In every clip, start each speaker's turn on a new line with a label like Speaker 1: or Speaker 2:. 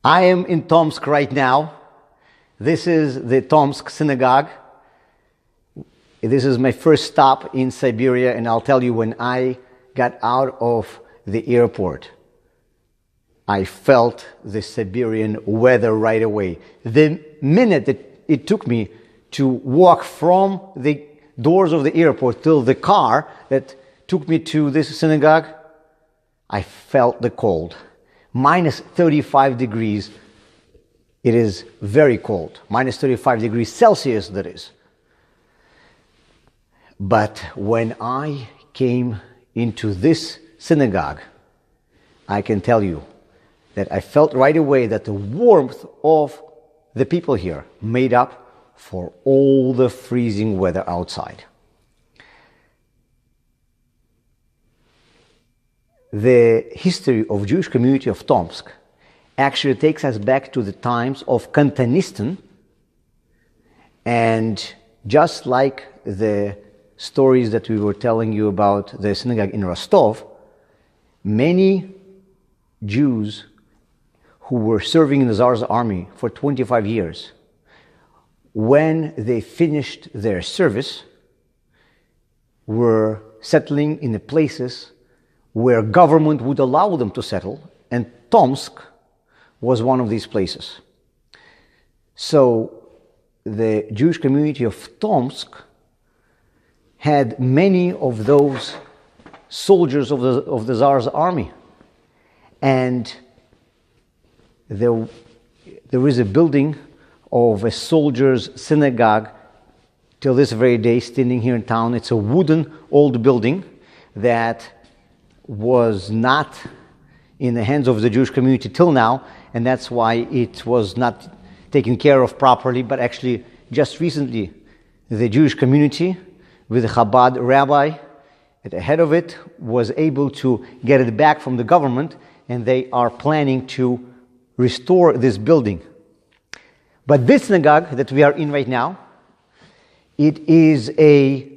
Speaker 1: I am in Tomsk right now. This is the Tomsk synagogue. This is my first stop in Siberia, and I'll tell you, when I got out of the airport, I felt the Siberian weather right away. The minute that it took me to walk from the doors of the airport till the car that took me to this synagogue, I felt the cold. Minus 35 degrees. It is very cold. Minus 35 degrees Celsius, that is. But when I came into this synagogue, I can tell you that I felt right away that the warmth of the people here made up for all the freezing weather outside. The history of Jewish community of Tomsk actually takes us back to the times of Kantanistan, and just like the stories that we were telling you about the synagogue in Rostov, many Jews who were serving in the Tsar's army for 25 years, when they finished their service, were settling in the places where government would allow them to settle, and Tomsk was one of these places. So the Jewish community of Tomsk had many of those soldiers of the Tsar's army, and there is a building of a soldiers' synagogue till this very day standing here in town. It's a wooden old building that was not in the hands of the Jewish community till now, and that's why it was not taken care of properly. But actually, just recently, the Jewish community, with a Chabad rabbi at the head of it, was able to get it back from the government, and they are planning to restore this building. But this synagogue that we are in right now, it is a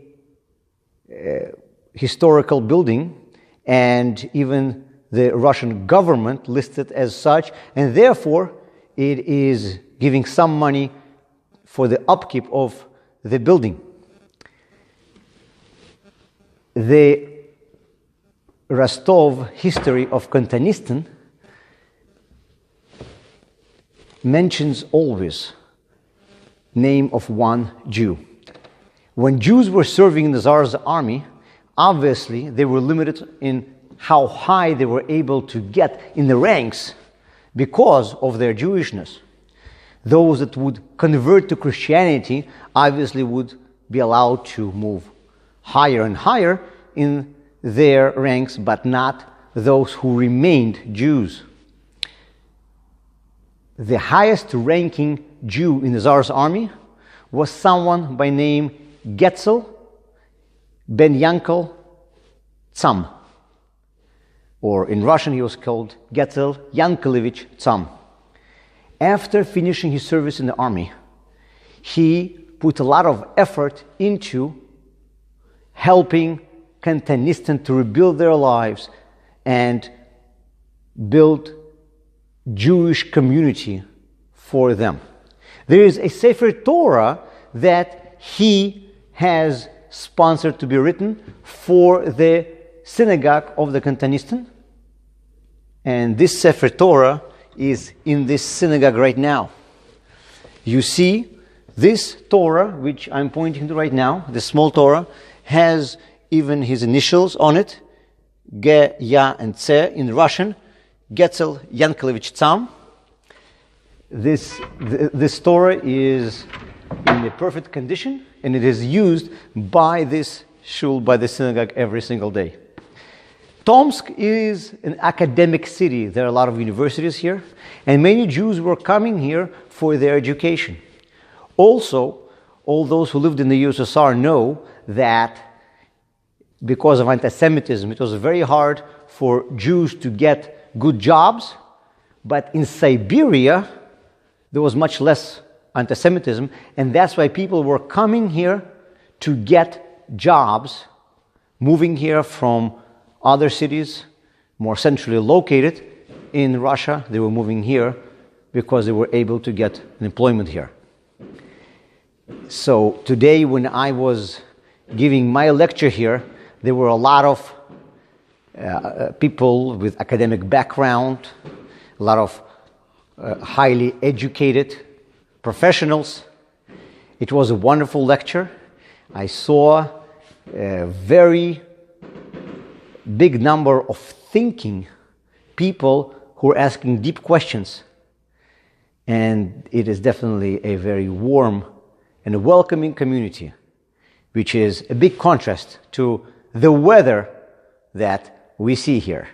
Speaker 1: historical building, and even the Russian government listed as such, and therefore it is giving some money for the upkeep of the building. The Rostov history of Kantanistan mentions always name of one Jew. When Jews were serving in the Tsar's army, obviously they were limited in how high they were able to get in the ranks because of their Jewishness. Those that would convert to Christianity obviously would be allowed to move higher and higher in their ranks, but not those who remained Jews. The highest ranking Jew in the Tsar's army was someone by name Getzel ben Yankel Tsam, or in Russian he was called Getzel Yankelevich Tsam. After finishing his service in the army, he put a lot of effort into helping Kantanistan to rebuild their lives and build Jewish community for them. There is a Sefer Torah that he has sponsored to be written for the synagogue of the Kantanistan, and this Sefer Torah is in this synagogue right now. You see, this Torah, which I'm pointing to right now, the small Torah, has even his initials on it, Ge, Ya, and Tse in Russian, Getzel Yankelevich Tsam. This Torah is in a perfect condition, and it is used by this shul, by the synagogue, every single day. Tomsk is an academic city. There are a lot of universities here, and many Jews were coming here for their education. Also, all those who lived in the USSR know that because of anti-Semitism, it was very hard for Jews to get good jobs, but in Siberia, there was much less anti-Semitism, and that's why people were coming here to get jobs, moving here from other cities more centrally located in Russia. They were moving here because they were able to get an employment here. So today, when I was giving my lecture here, there were a lot of people with academic background, a lot of highly educated professionals. It was a wonderful lecture. I saw a very big number of thinking people who are asking deep questions. And it is definitely a very warm and a welcoming community, which is a big contrast to the weather that we see here.